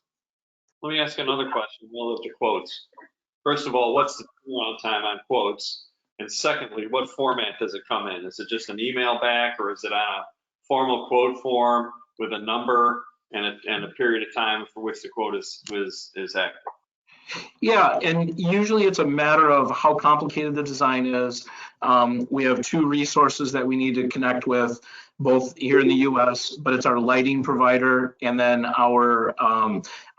Let me ask another question relative to quotes. First of all, what's the turnaround time on quotes? And secondly, what format does it come in? Is it just an email back, or is it on a formal quote form with a number and a period of time for which the quote is active? Yeah, and usually it's a matter of how complicated the design is. We have two resources that we need to connect with, both here in the U.S., but it's our lighting provider and then our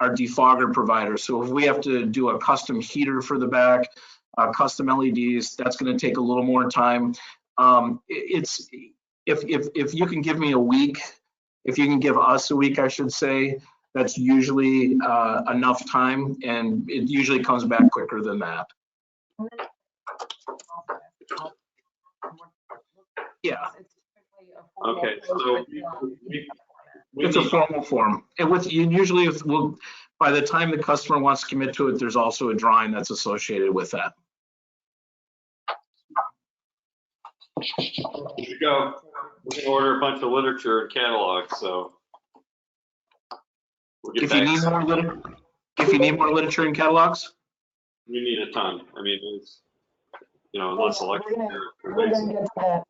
defogger provider. So if we have to do a custom heater for the back, custom LEDs, that's going to take a little more time. If you can give me a week, if you can give us a week, I should say, that's usually enough time, and it usually comes back quicker than that. Yeah, It's typically a formal Okay, quote so with, we it's a need, formal form. And with, you usually will, by the time the customer wants to commit to it, there's also a drawing that's associated with that. here we go. We're gonna order a bunch of literature and catalogs, so. We'll get If you back. need more literature and catalogs, We need a ton. I mean, it's, unless electric. we're gonna get to that.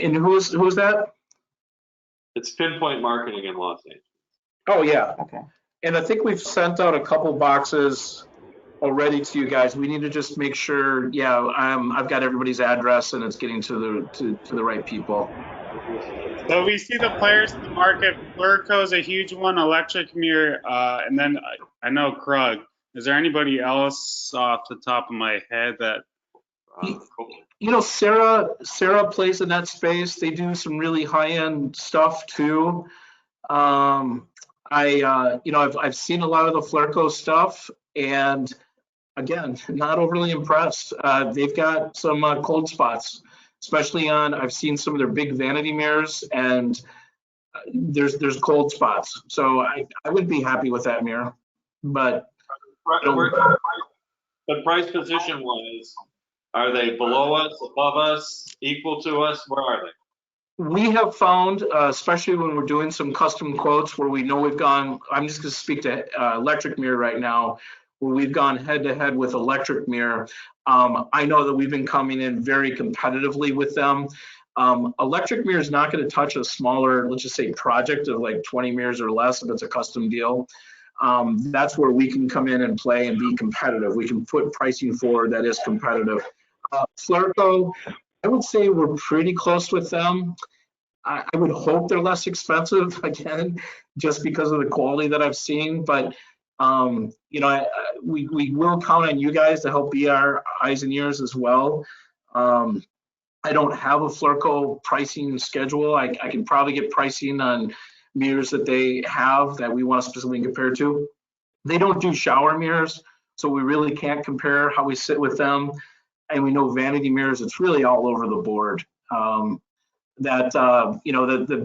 and who's that? It's Pinpoint Marketing in Los Angeles. Oh, yeah. Okay. And I think we've sent out a couple boxes already to you guys. We need to just make sure, yeah, I've got everybody's address and it's getting to the right people. So we see the players in the market. Flurco is a huge one, Electric Mirror, and then I know Krug. Is there anybody else off the top of my head that? Cool. Sarah plays in that space. They do some really high-end stuff too. I've seen a lot of the Flurco stuff, and again, not overly impressed. They've got some cold spots, especially I've seen some of their big vanity mirrors, and there's cold spots. So I would be happy with that mirror, but The price position wise, are they below us, above us, equal to us? Where are they? we have found, especially when we're doing some custom quotes where we know we've gone, I'm just going to speak to Electric Mirror right now, where we've gone head to head with Electric Mirror. I know that we've been coming in very competitively with them. Electric Mirror is not going to touch a smaller, let's just say, project of like 20 mirrors or less if it's a custom deal. That's where we can come in and play and be competitive. We can put pricing forward that is competitive. Flurco, I would say we're pretty close with them. I would hope they're less expensive, again, just because of the quality that I've seen. But we will count on you guys to help be our eyes and ears as well. I don't have a Flurco pricing schedule. I can probably get pricing on mirrors that they have that we want to specifically compare to. They don't do shower mirrors, so we really can't compare how we sit with them. And we know vanity mirrors, it's really all over the board. The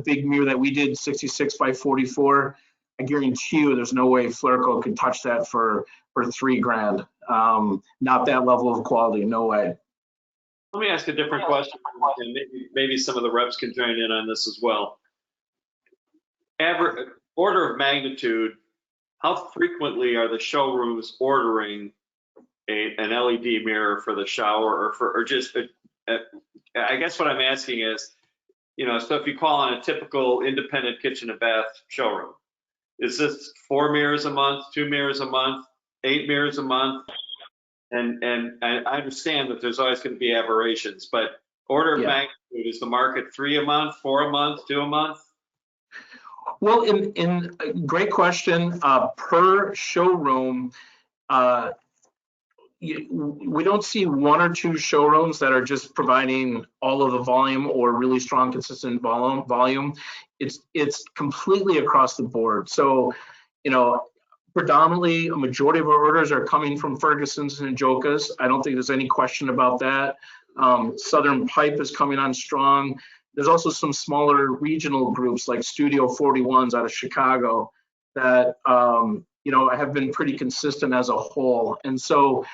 big mirror that we did, 66 by 44, I guarantee you there's no way Flurco could touch that for $3,000. Not that level of quality, no way. Let me ask a different question, and maybe some of the reps can join in on this as well. Order of magnitude, how frequently are the showrooms ordering an LED mirror for the shower or just, I guess what I'm asking is, so if you call on a typical independent kitchen and bath showroom, is this 4 mirrors a month, 2 mirrors a month, 8 mirrors a month? And I understand that there's always going to be aberrations, but order of magnitude, is the market 3 a month, 4 a month, 2 a month? Well, in great question. Per showroom, we don't see 1 or 2 showrooms that are just providing all of the volume or really strong, consistent volume. It's completely across the board. So, predominantly a majority of our orders are coming from Ferguson's and Jokas. I don't think there's any question about that. Southern Pipe is coming on strong. There's also some smaller regional groups like Studio 41s out of Chicago that have been pretty consistent as a whole. And so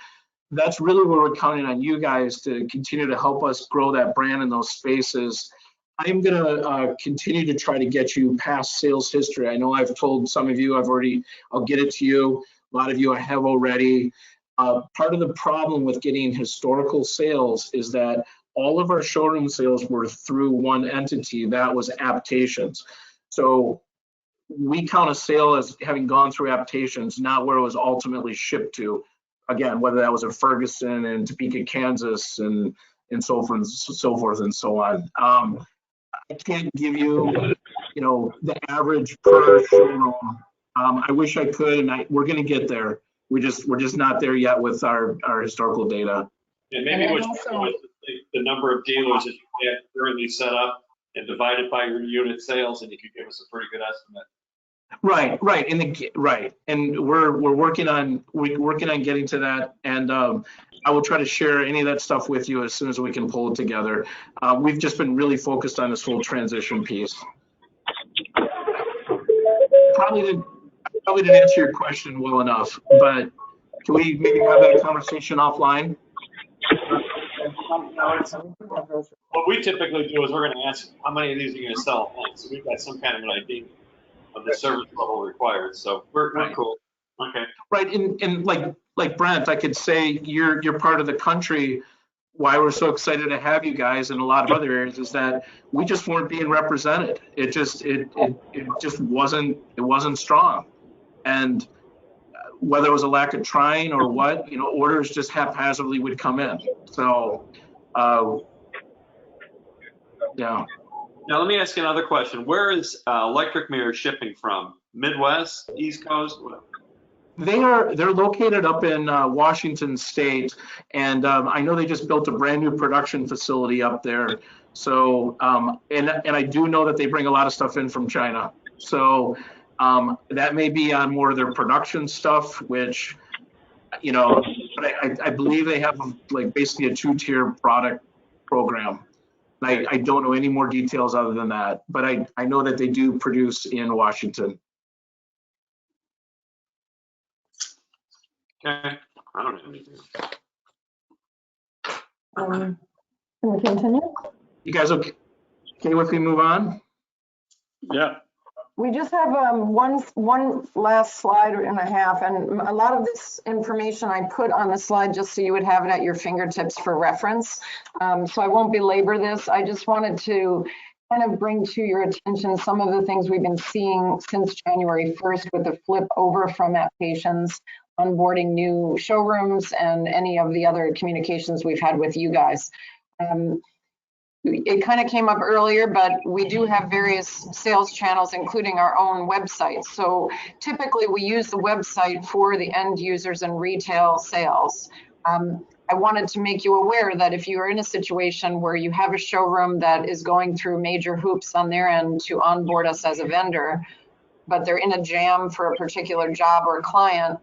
that's really where we're counting on you guys to continue to help us grow that brand in those spaces. I'm going to continue to try to get you past sales history. I know I've told some of you, I'll get it to you. A lot of you I have already. Part of the problem with getting historical sales is that all of our showroom sales were through one entity, that was Aptations. So we count a sale as having gone through Aptations, not where it was ultimately shipped to. Again, whether that was in Ferguson and Topeka, Kansas, and so forth and so on. I can't give you, the average per showroom. I wish I could, and we're going to get there. We're just not there yet with our historical data. And maybe what you do is the number of dealers that you have currently set up and divide it by your unit sales, and you could give us a pretty good estimate. Right, right, and we're working on getting to that, and I will try to share any of that stuff with you as soon as we can pull it together. We've just been really focused on this whole transition piece. Probably didn't answer your question well enough, but can we maybe have that conversation offline? What we typically do is we're going to ask how many of these are you going to sell at once. So we've got some kind of an idea of the service level required. So we're cool. Okay. Right, and like Brent, I could say you're part of the country. Why we're so excited to have you guys in a lot of other areas is that we just weren't being represented. It just wasn't strong, and whether it was a lack of trying or what, orders just haphazardly would come in. So, yeah. Now let me ask you another question. Where is Electric Mirror shipping from? Midwest, East Coast? They're located up in Washington State, and I know they just built a brand new production facility up there. So, and I do know that they bring a lot of stuff in from China. So that may be on more of their production stuff, which, but I believe they have like basically a 2-tier product program. I don't know any more details other than that, but I know that they do produce in Washington. Okay, I don't have anything. Can we continue? You guys okay if we move on? Yeah. We just have one last slide and a half, and a lot of this information I put on the slide just so you would have it at your fingertips for reference. So I won't belabor this. I just wanted to kind of bring to your attention some of the things we've been seeing since January 1st with the flip over from applications, onboarding new showrooms, and any of the other communications we've had with you guys. It kind of came up earlier, but we do have various sales channels, including our own website. So typically we use the website for the end users and retail sales. I wanted to make you aware that if you are in a situation where you have a showroom that is going through major hoops on their end to onboard us as a vendor, but they're in a jam for a particular job or client,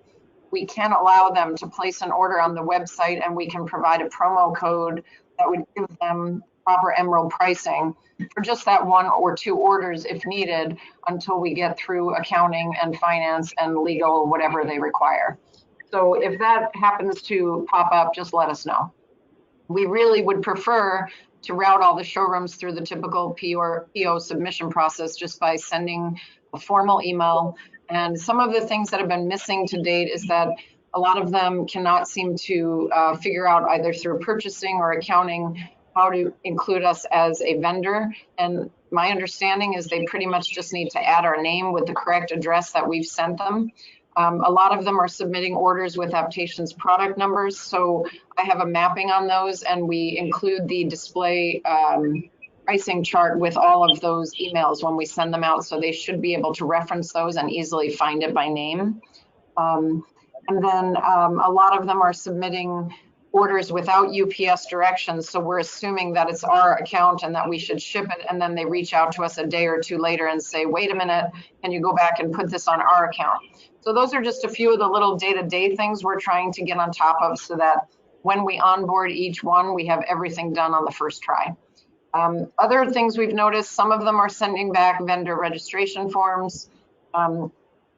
we can allow them to place an order on the website, and we can provide a promo code that would give them proper Emerald pricing for just that 1 or 2 orders if needed, until we get through accounting and finance and legal, whatever they require. So if that happens to pop up, just let us know. We really would prefer to route all the showrooms through the typical PO submission process just by sending a formal email. And some of the things that have been missing to date is that a lot of them cannot seem to figure out, either through purchasing or accounting, how to include us as a vendor. And my understanding is they pretty much just need to add our name with the correct address that we've sent them. A lot of them are submitting orders with Aptation's product numbers. So I have a mapping on those, and we include the display pricing chart with all of those emails when we send them out. So they should be able to reference those and easily find it by name. And then a lot of them are submitting orders without UPS directions. So we're assuming that it's our account and that we should ship it. And then they reach out to us a day or 2 later and say, wait a minute, can you go back and put this on our account? So those are just a few of the little day-to-day things we're trying to get on top of, so that when we onboard each one, we have everything done on the first try. Other things we've noticed, some of them are sending back vendor registration forms.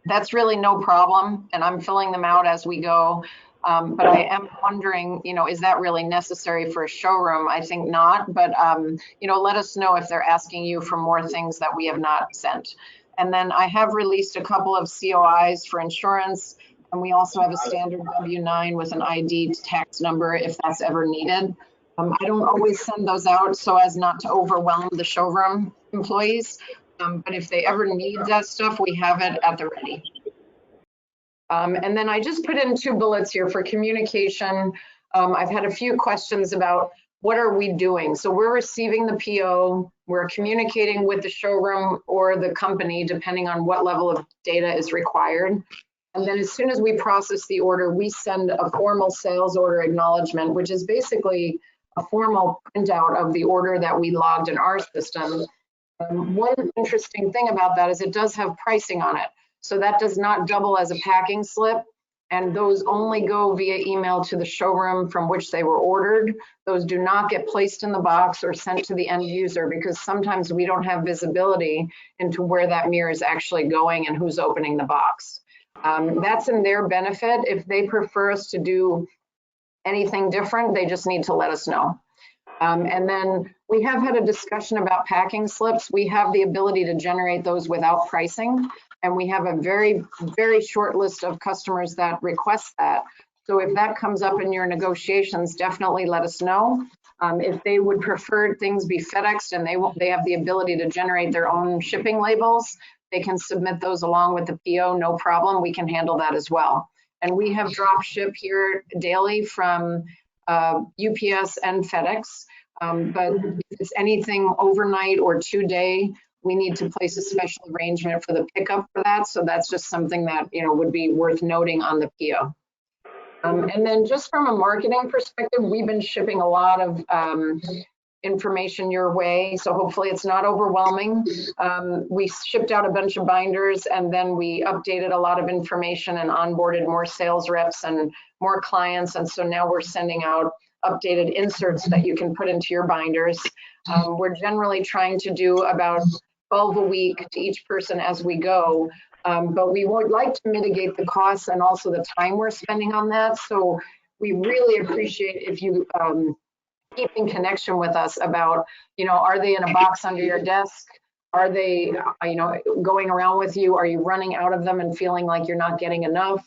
That's really no problem, and I'm filling them out as we go. But I am wondering, is that really necessary for a showroom? I think not, but let us know if they're asking you for more things that we have not sent. And then I have released a couple of COIs for insurance, and we also have a standard W-9 with an ID tax number if that's ever needed. I don't always send those out so as not to overwhelm the showroom employees, but if they ever need that stuff, we have it at the ready. And then I just put in 2 bullets here for communication. I've had a few questions about what are we doing? So we're receiving the PO, we're communicating with the showroom or the company, depending on what level of data is required. And then as soon as we process the order, we send a formal sales order acknowledgement, which is basically a formal printout of the order that we logged in our system. One interesting thing about that is it does have pricing on it. So that does not double as a packing slip. And those only go via email to the showroom from which they were ordered. Those do not get placed in the box or sent to the end user, because sometimes we don't have visibility into where that mirror is actually going and who's opening the box. That's in their benefit. If they prefer us to do anything different, they just need to let us know. And then we have had a discussion about packing slips. We have the ability to generate those without pricing. And we have a very, very short list of customers that request that. So if that comes up in your negotiations, definitely let us know. If they would prefer things be FedExed and they have the ability to generate their own shipping labels, they can submit those along with the PO, no problem. We can handle that as well. And we have drop ship here daily from UPS and FedEx. But if it's anything overnight or 2-day, we need to place a special arrangement for the pickup for that. So that's just something that, you know, would be worth noting on the PO. And then just from a marketing perspective, we've been shipping a lot of information your way. So hopefully it's not overwhelming. We shipped out a bunch of binders, and then we updated a lot of information and onboarded more sales reps and more clients. And so now we're sending out updated inserts that you can put into your binders. We're generally trying to do about 12 a week to each person as we go. But we would like to mitigate the costs and also the time we're spending on that. So we really appreciate if you keep in connection with us about, you know, are they in a box under your desk? Are they, you know, going around with you? Are you running out of them and feeling like you're not getting enough?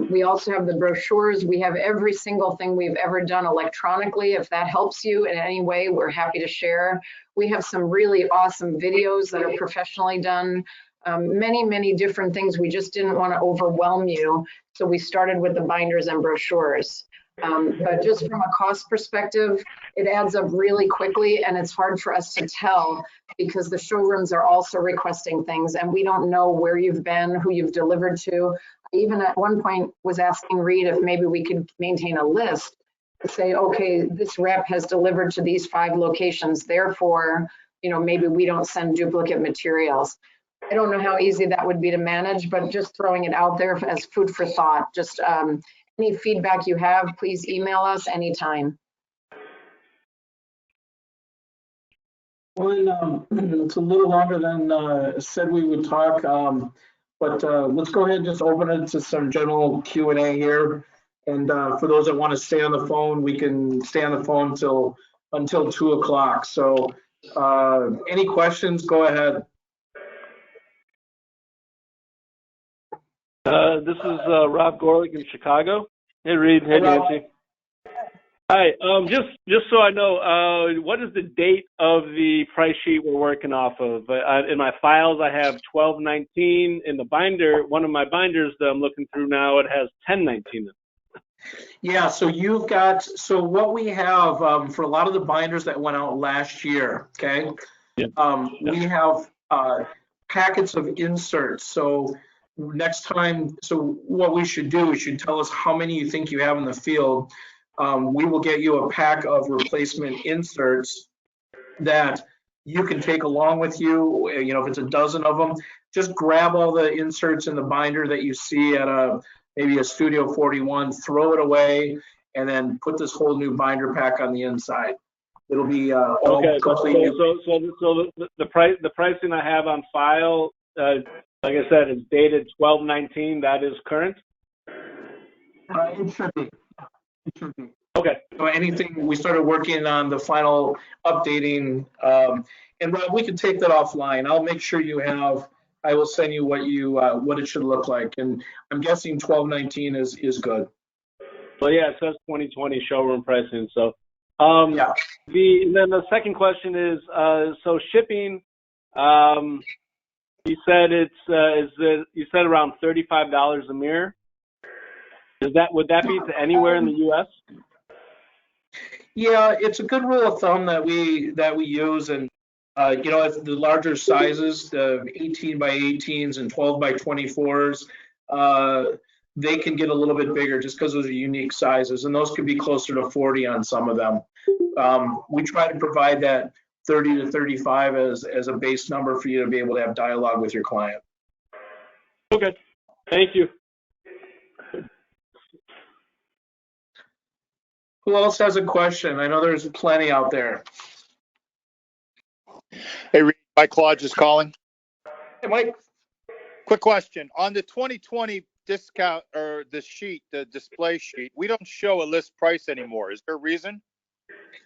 We also have the brochures. We have every single thing we've ever done electronically. If that helps you in any way, we're happy to share. We have some really awesome videos that are professionally done. Many different things. We just didn't want to overwhelm you. So we started with the binders and brochures. But just from a cost perspective, it adds up really quickly, and it's hard for us to tell because the showrooms are also requesting things and we don't know where you've been, who you've delivered to. I even at one point was asking Reid if maybe we could maintain a list to say, okay, this rep has delivered to these 5 locations, therefore, you know, maybe we don't send duplicate materials. I don't know how easy that would be to manage, but just throwing it out there as food for thought. Just any feedback you have, please email us anytime. Well, it's a little longer than said we would talk, but let's go ahead and just open it to some general Q&A here. And for those that want to stay on the phone, we can stay on the phone until 2 o'clock. So any questions, go ahead. This is Rob Gorlick in Chicago. Hey, Reid. Hey, Nancy. Hi. Just so I know, what is the date of the price sheet we're working off of? In my files, I have 12/19. In the binder, one of my binders that I'm looking through now, it has 10/19. Yeah, so you've got, so what we have for a lot of the binders that went out last year, okay? Yeah. We have packets of inserts. So next time, so what we should do, you should tell us how many you think you have in the field. We will get you a pack of replacement inserts that you can take along with you. You know, if it's a dozen of them, just grab all the inserts in the binder that you see at maybe a Studio 41, throw it away, and then put this whole new binder pack on the inside. It'll be all okay. complete. So the pricing I have on file, like I said, it's dated 12/19. That is current. It should be. It should be. Okay. So anything, we started working on the final updating, and Rob, we can take that offline. I'll make sure you have. I will send you what it should look like, and I'm guessing 12/19 is good. Well, yeah, it says 2020 showroom pricing. So, yeah. And then the second question is, so shipping. You said you said around $35 a mirror. Would that be to anywhere in the U.S.? Yeah, it's a good rule of thumb that we use, and you know, if the larger sizes, the 18 by 18s and 12 by 24s, they can get a little bit bigger just because those are unique sizes, and those could be closer to 40 on some of them. We try to provide that 30 to 35 as a base number for you to be able to have dialogue with your client. Okay. Thank you. Who else has a question? I know there's plenty out there. Hey, Reid, Mike Lodge is calling. Hey, Mike. Quick question. On the 2020 discount or the sheet, the display sheet, we don't show a list price anymore. Is there a reason?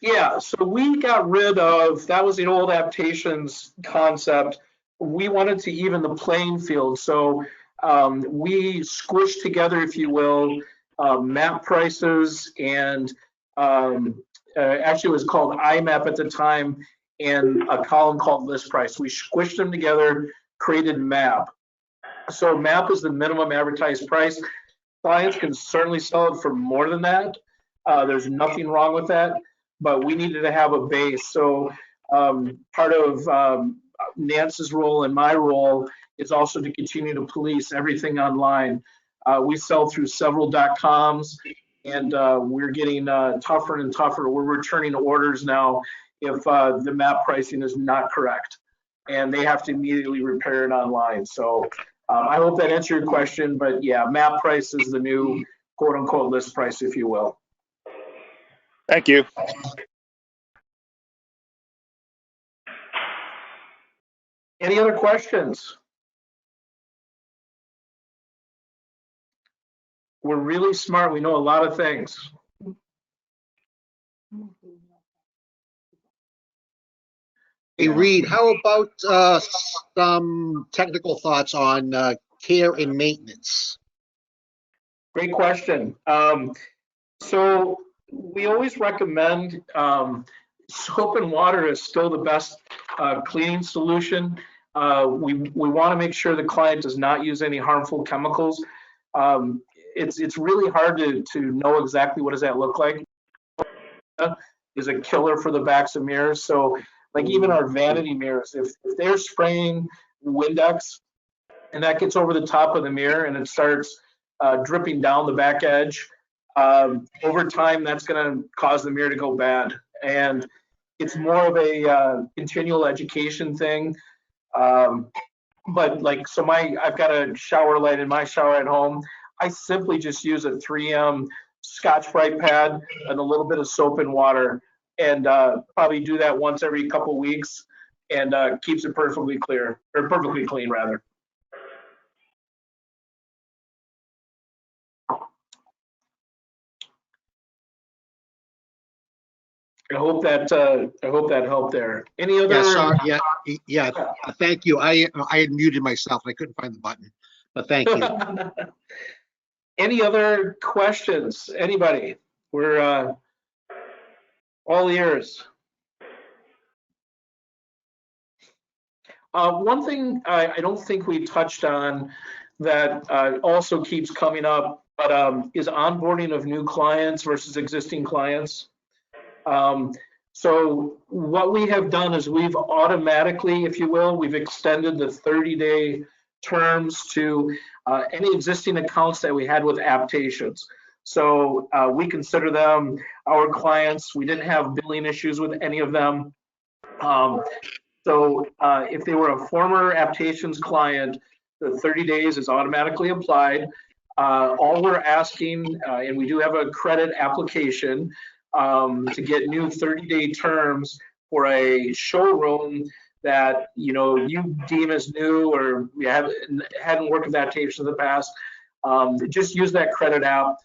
Yeah, so we got rid of, that was the old adaptations concept. We wanted to even the playing field. So we squished together, if you will, map prices and actually it was called IMAP at the time and a column called list price. We squished them together, created MAP. So MAP is the minimum advertised price. Clients can certainly sell it for more than that. There's nothing wrong with that, but we needed to have a base. So part of Nance's role and my role is also to continue to police everything online. We sell through several .coms, and we're getting tougher and tougher. We're returning orders now if the map pricing is not correct, and they have to immediately repair it online. So I hope that answered your question, but yeah, map price is the new quote unquote list price, if you will. Thank you. Any other questions? We're really smart. We know a lot of things. Hey, Reid, how about some technical thoughts on care and maintenance? Great question. So we always recommend soap and water is still the best cleaning solution. We want to make sure the client does not use any harmful chemicals. It's really hard to know exactly what does that look like. Is a killer for the backs of mirrors. So like even our vanity mirrors, if they're spraying Windex and that gets over the top of the mirror and it starts dripping down the back edge, over time that's going to cause the mirror to go bad. And it's more of a continual education thing. But like, so I've got a shower light in my shower at home. I simply just use a 3M Scotch-Brite pad and a little bit of soap and water, and probably do that once every couple weeks, and keeps it perfectly clear, or perfectly clean rather. I hope that helped there. Any other? Yeah, sorry, yeah. Thank you. I had muted myself. I couldn't find the button, but thank you. Any other questions? Anybody? We're all ears. One thing I don't think we touched on that also keeps coming up, but is onboarding of new clients versus existing clients. So what we have done is we've automatically, if you will, we've extended the 30-day terms to any existing accounts that we had with Aptations. So we consider them our clients. We didn't have billing issues with any of them. So if they were a former Aptations client, the 30 days is automatically applied. All we're asking, and we do have a credit application to get new 30-day terms for a showroom that you deem as new or we hadn't worked with Aptations in the past. Just use that credit app,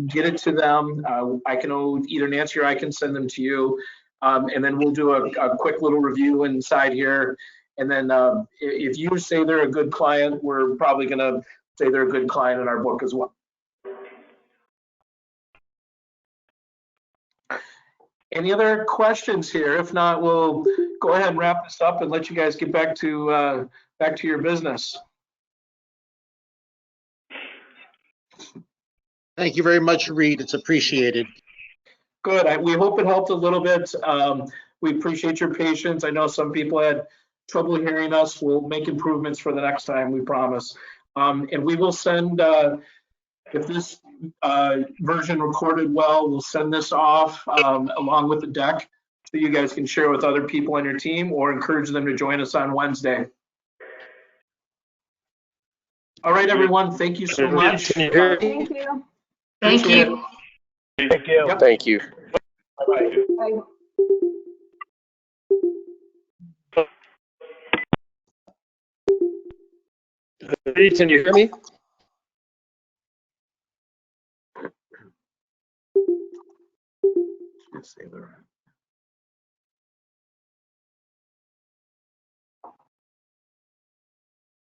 get it to them. I can either Nancy or I can send them to you. And then we'll do a quick little review inside here. And then if you say they're a good client, we're probably going to say they're a good client in our book as well. Any other questions here? If not, we'll go ahead and wrap this up and let you guys get back to your business. Thank you very much, Reid. It's appreciated. Good. We hope it helped a little bit. We appreciate your patience. I know some people had trouble hearing us. We'll make improvements for the next time, we promise. And we will send, if this version recorded well, we'll send this off along with the deck so you guys can share with other people on your team or encourage them to join us on Wednesday. All right, everyone, thank you so much. Can you hear me? Thank you. Thank Appreciate you. it. Thank you. Yep. Thank you. Bye-bye. Bye. Reid, can you hear me? Let's say they're-